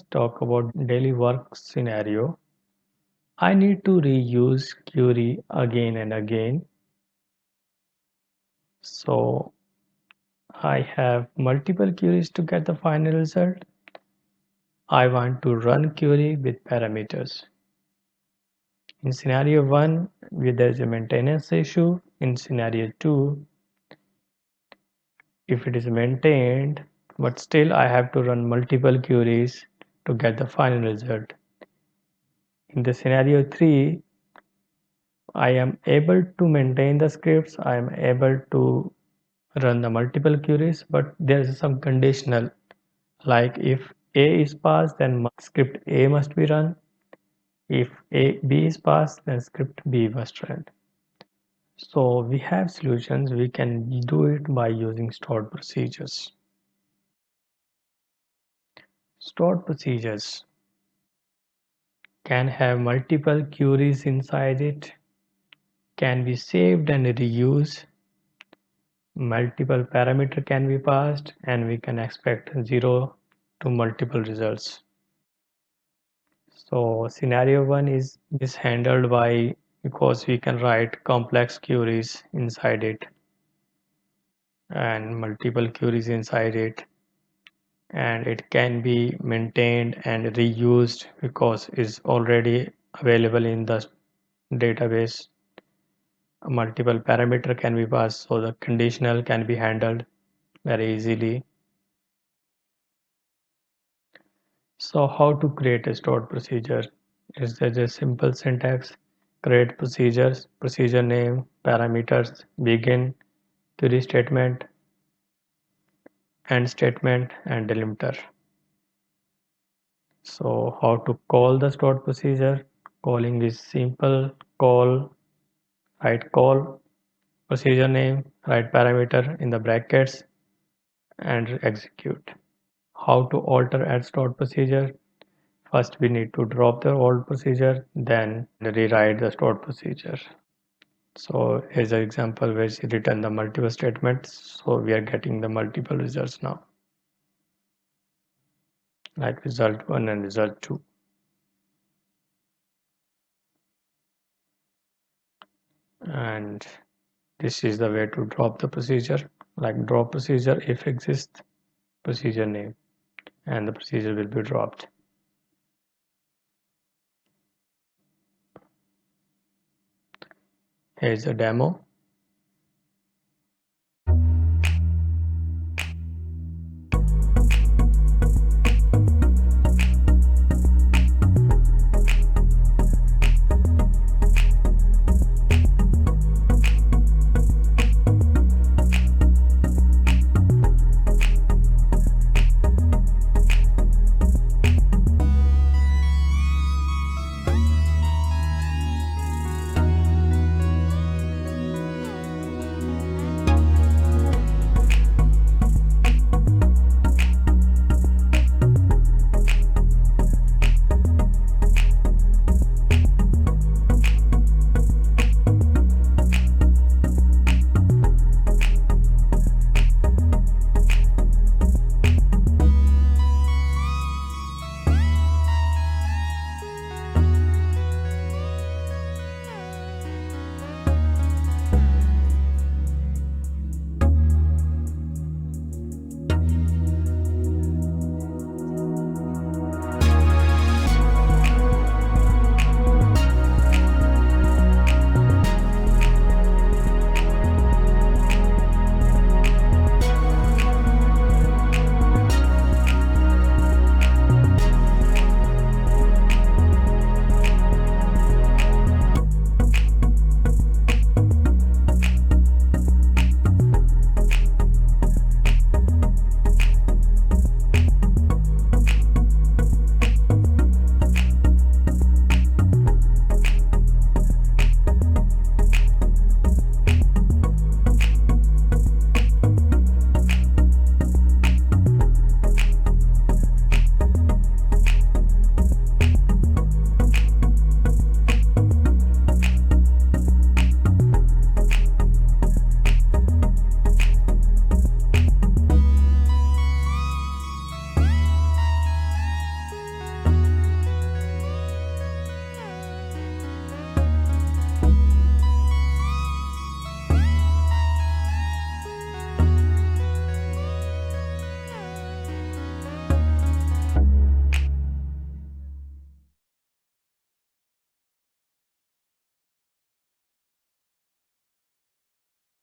talk about daily work scenario. I need to reuse query again and again. So I have multiple queries to get the final result. I want to run query with parameters. In scenario 1, where there is a maintenance issue. In scenario 2, if it is maintained, but still I have to run multiple queries to get the final result. In the scenario 3, I am able to maintain the scripts, I am able to run the multiple queries, but there is some conditional, like if A is passed, then script A must be run. If B is passed, then script B must run. So we have solutions. We can do it by using stored procedures. Stored procedures can have multiple queries inside it, can be saved and reused, multiple parameter can be passed, and we can expect 0 to multiple results. So scenario 1 is handled by, because we can write complex queries inside it and multiple queries inside it, and it can be maintained and reused because it's already available in the database. Multiple parameter can be passed, so the conditional can be handled very easily. So how to create a stored procedure? Is there a simple syntax? Create procedures, procedure name, parameters, begin, query statement, end statement, and delimiter. So how to call the stored procedure? Calling is simple. Call, write call, procedure name, write parameter in the brackets, and execute. How to alter add stored procedure? First we need to drop the old procedure, then rewrite the stored procedure. So here's an example where she written the multiple statements. So we are getting the multiple results now, like result 1 and result 2. And this is the way to drop the procedure, like drop procedure if exists, procedure name, and the procedure will be dropped. Here's a demo.